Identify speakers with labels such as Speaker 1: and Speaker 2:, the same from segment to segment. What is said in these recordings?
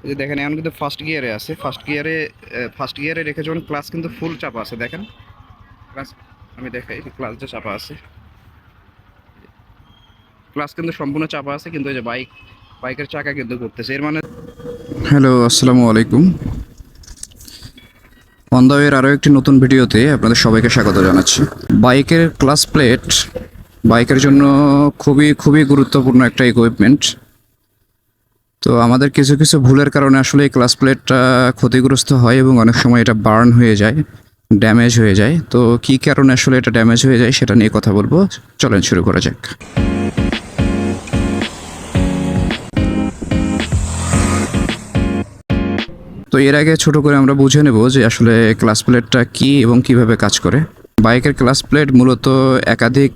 Speaker 1: এই যে দেখেন এখন কিন্তু ফার্স্ট গিয়ারে আছে। ফার্স্ট গিয়ারে রেখে যখন ক্লাস কিন্তু ফুল চাপা আছে, দেখেন ক্লাস, আমি দেখাই ক্লাস যে চাপা আছে, ক্লাস কিন্তু সম্পূর্ণ চাপা আছে, কিন্তু এই যে বাইকের চাকা কিন্তু ঘুরতেছে, এর মানে। হ্যালো, আসসালামু আলাইকুম। অন দ্য ওয়ের আরও একটি নতুন ভিডিওতে আপনাদের সবাইকে স্বাগত জানাচ্ছি। বাইকের ক্লাস প্লেট বাইকের জন্য খুবই খুবই গুরুত্বপূর্ণ একটা ইকুইপমেন্ট। তো আমাদের কিছু কিছু ভুলের কারণে আসলে এই ক্লাস প্লেটটা ক্ষতিগ্রস্ত হয় এবং অনেক সময় এটা বার্ন হয়ে যায়, ড্যামেজ হয়ে যায়। তো কী কারণে আসলে এটা ড্যামেজ হয়ে যায় সেটা নিয়ে কথা বলবো। চলেন শুরু করা যাক। তো এর আগে ছোট করে আমরা বুঝে নেব যে আসলে ক্লাস প্লেটটা কী এবং কিভাবে কাজ করে। বাইকের ক্লাস প্লেট মূলত একাধিক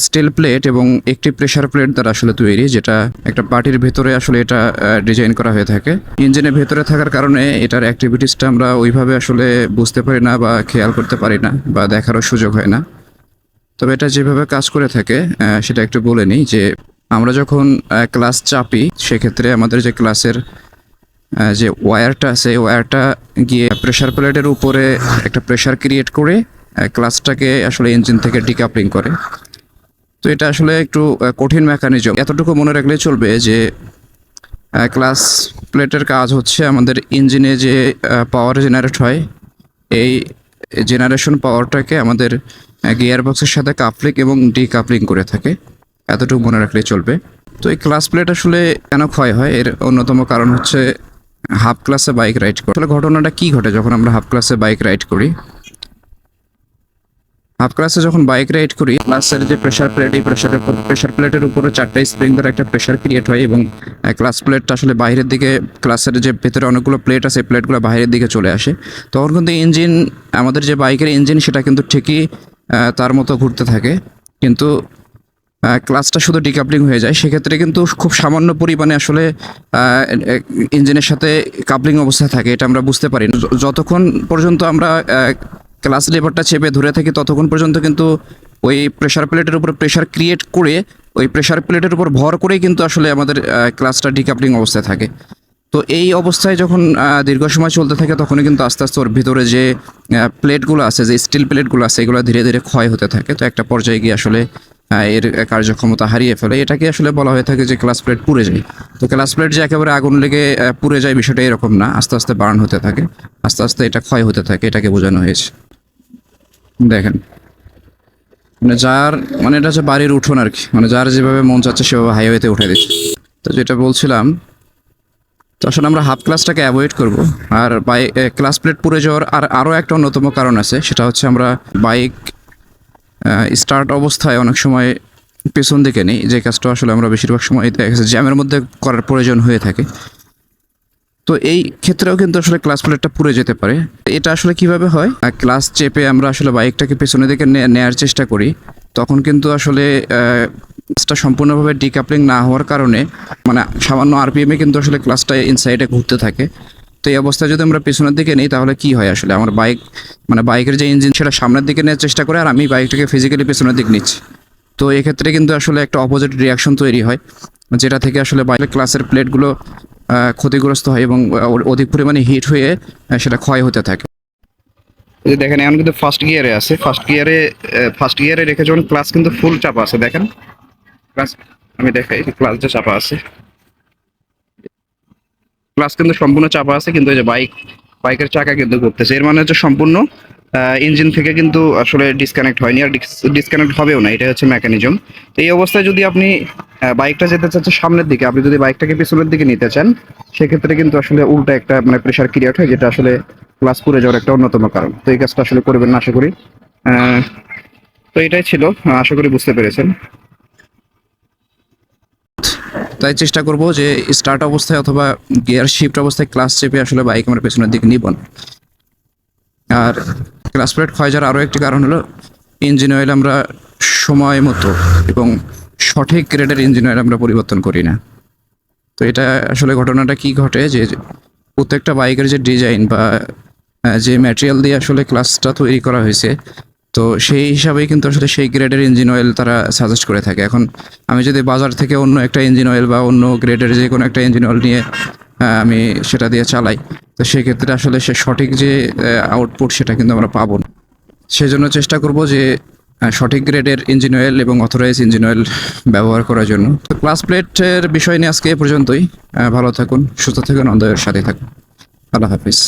Speaker 1: স্টিল প্লেট এবং একটি প্রেসার প্লেট দ্বারা আসলে তৈরি, যেটা একটা পার্টির ভেতরে আসলে এটা ডিজাইন করা হয়ে থাকে। ইঞ্জিনের ভেতরে থাকার কারণে এটার অ্যাক্টিভিটিসটা আমরা ওইভাবে আসলে বুঝতে পারি না বা খেয়াল করতে পারি না বা দেখারও সুযোগ হয় না। তবে এটা যেভাবে কাজ করে থাকে সেটা একটু বলে নিই যে আমরা যখন ক্লাস চাপি, সেক্ষেত্রে আমাদের যে ক্লাসের যে ওয়্যারটা আছে, ওয়্যারটা গিয়ে প্রেসার প্লেটের উপরে একটা প্রেসার ক্রিয়েট করে ক্লাসটাকে আসলে ইঞ্জিন থেকে ডিকাপলিং করে। তো এটা আসলে একটু কঠিন মেকানিজম। এতটুকু মনে রাখলেই চলবে যে ক্লাস প্লেটের কাজ হচ্ছে আমাদের ইঞ্জিনে যে পাওয়ার জেনারেট হয়, এই জেনারেশন পাওয়ারটাকে আমাদের গিয়ার বক্সের সাথে কাপলিং এবং ডিকাপলিং করে থাকে। এতটুকু মনে রাখলেই চলবে। তো এই ক্লাস প্লেট আসলে কেন ক্ষয় হয়, এর অন্যতম কারণ হচ্ছে হাফ ক্লাসে বাইক রাইড করা। আসলে ঘটনাটা কী ঘটে যখন আমরা হাফ ক্লাসে বাইক রাইড করি? হাফ ক্লাসে যখন বাইক রাইড করি, ক্লাসের যে প্রেসার প্লেট, এই প্রেসার প্লেটের উপরে 4টা স্প্রিং দ্বারা একটা প্রেসার ক্রিয়েট হয় এবং ক্লাস প্লেটটা আসলে বাইরের দিকে, ক্লাসের যে ভেতরে অনেকগুলো প্লেট আছে, প্লেটগুলো বাইরের দিকে চলে আসে। তখন কিন্তু ইঞ্জিন, আমাদের যে বাইকের ইঞ্জিন, সেটা কিন্তু ঠিকই তার মতো ঘুরতে থাকে, কিন্তু ক্লাসটা শুধু ডিকাপলিং হয়ে যায়। সেক্ষেত্রে কিন্তু খুব সামান্য পরিমাণে আসলে ইঞ্জিনের সাথে কাপলিং অবস্থায় থাকে, এটা আমরা বুঝতে পারি না। যতক্ষণ পর্যন্ত আমরা ক্লাস লেভারটা চেপে ধরে থাকি, ততক্ষণ পর্যন্ত কিন্তু ওই প্রেসার প্লেটের উপর প্রেসার ক্রিয়েট করে, ওই প্রেসার প্লেটের উপর ভর করেই কিন্তু আসলে আমাদের ক্লাসটা ডিকাপলিং অবস্থায় থাকে। তো এই অবস্থায় যখন দীর্ঘ সময় চলতে থাকে, তখনই কিন্তু আস্তে আস্তে ওর ভিতরে যে প্লেটগুলো আছে, যে স্টিল প্লেটগুলো আছে, এগুলো ধীরে ধীরে ক্ষয় হতে থাকে। তো একটা পর্যায়ে গিয়ে আসলে এর কার্যক্ষমতা হারিয়ে ফেলে। এটাকে আসলে বলা হয়ে থাকে যে ক্লাস প্লেট পুড়ে যায়। তো ক্লাস প্লেট যে একেবারে আগুন লেগে পুড়ে যায়, বিষয়টা এরকম না, আস্তে আস্তে বার্ন হতে থাকে, আস্তে আস্তে এটা ক্ষয় হতে থাকে, এটাকে বোঝানো হয়েছে। দেখেন, মানে এটা হচ্ছে বাড়ির উঠোন আর কি, মানে যার যেভাবে মন চাচ্ছে সেভাবে হাইওয়েতে উঠে দিচ্ছে। তো যেটা বলছিলাম, তো আসলে আমরা হাফ ক্লাসটাকে অ্যাভয়েড করব। আর ক্লাস প্লেট পুড়ে যাওয়ার আরও একটা অন্যতম কারণ আছে, সেটা হচ্ছে আমরা বাইক স্টার্ট অবস্থায় অনেক সময় পেছন দিকে নিই, যে কাজটা আসলে আমরা বেশিরভাগ সময় দেখা গেছে জ্যামের মধ্যে করার প্রয়োজন হয়ে থাকে। তো এই ক্ষেত্রেও কিন্তু আসলে ক্লাস প্লেটটা পুড়ে যেতে পারে। এটা আসলে কিভাবে হয়? ক্লাস চেপে আমরা আসলে বাইকটাকে পেছনের দিকে নেয়ার চেষ্টা করি, তখন কিন্তু আসলে ক্লাসটা সম্পূর্ণভাবে ডিকাপলিং না হওয়ার কারণে, মানে সামান্য আরপিএমে কিন্তু আসলে ক্লাসটা ইনসাইডে ঘুরতে থাকে। তো এই অবস্থায় যদি আমরা পেছনের দিকে নিই, তাহলে কি হয় আসলে, আমার বাইকের যে ইঞ্জিন, সেটা সামনের দিকে নেওয়ার চেষ্টা করে, আর আমি বাইকটাকে ফিজিক্যালি পেছনের দিকে নিচ্ছি। তো এক্ষেত্রে কিন্তু আসলে একটা অপোজিট রিয়াকশন তৈরি হয়, যেটা থেকে আসলে বাইকের ক্লাসের প্লেটগুলো ক্ষতিগ্রস্ত হয় এবং অধিক পরিমাণে হিট হয়ে সেটা ক্ষয় হতে থাকে। এই যে দেখেন এখন কিন্তু ফার্স্ট গিয়ারে আছে। ফার্স্ট গিয়ারে রেখে যখন ক্লাস কিন্তু ফুল চাপা আছে, দেখেন ক্লাস, আমি দেখাই ক্লাস যে চাপা আছে, ক্লাস কিন্তু সম্পূর্ণ চাপা আছে, কিন্তু এই যে বাইকের চাকা কিন্তু ঘুরতেছে, এর মানে হচ্ছে সম্পূর্ণ ইঞ্জিন থেকে কিন্তু আসলে ডিসকানেক্ট হয়নি, আর ডিসকানেক্ট হবেও না, এটা হচ্ছে মেকানিজম। তো এই অবস্থায় যদি আপনি বাইকটা যেতে চাচ্ছেন সামনের দিকে, আপনি যদি বাইকটাকে পিছনের দিকে নিতে চান, সেক্ষেত্রে কিন্তু আসলে উল্টা একটা মানে প্রেশার ক্রিয়েট হয়, যেটা আসলে ক্লাস পুড়ে যাওয়ার একটা অন্যতম কারণ। তো এই কাজটা আসলে করবেন না আশা করি। তো এটাই ছিল, আশা করি বুঝতে পেরেছেন। তাই চেষ্টা করব যে স্টার্ট অবস্থায় অথবা গিয়ার শিফট অবস্থায় ক্লাস চেপে আসলে বাইক আমরা পেছনের দিকে নিব না। আর ক্লাস প্লেট ক্ষয় যাওয়ার আরও একটি কারণ হলো ইঞ্জিন অয়েল আমরা সময় মতো এবং সঠিক গ্রেডের ইঞ্জিন অয়েল আমরা পরিবর্তন করি না। তো এটা আসলে ঘটনাটা কি ঘটে, যে প্রত্যেকটা বাইকের যে ডিজাইন বা যে ম্যাটেরিয়াল দিয়ে আসলে ক্লাসটা তৈরি করা হয়েছে, তো সেই হিসাবেই কিন্তু আসলে সেই গ্রেডের ইঞ্জিন অয়েল তারা সাজেস্ট করে থাকে। এখন আমি যদি বাজার থেকে অন্য একটা ইঞ্জিন অয়েল বা অন্য গ্রেডের যে কোনো একটা ইঞ্জিন অয়েল নিয়ে আমি সেটা দিয়ে চালাই, তো সেক্ষেত্রে আসলে সে সঠিক যে আউটপুট সেটা কিন্তু আমরা পাবো না। সেজন্য চেষ্টা করব যে সঠিক গ্রেডের ইঞ্জিন অয়েল এবং অথরাইজ ইঞ্জিন অয়েল ব্যবহার করার জন্য। তো ক্লাস প্লেটের বিষয় নিয়ে আজকে এ পর্যন্তই। ভালো থাকুন, সুস্থ থাকুন, অন্ধের সাথে থাকুন। আল্লাহ হাফিজ।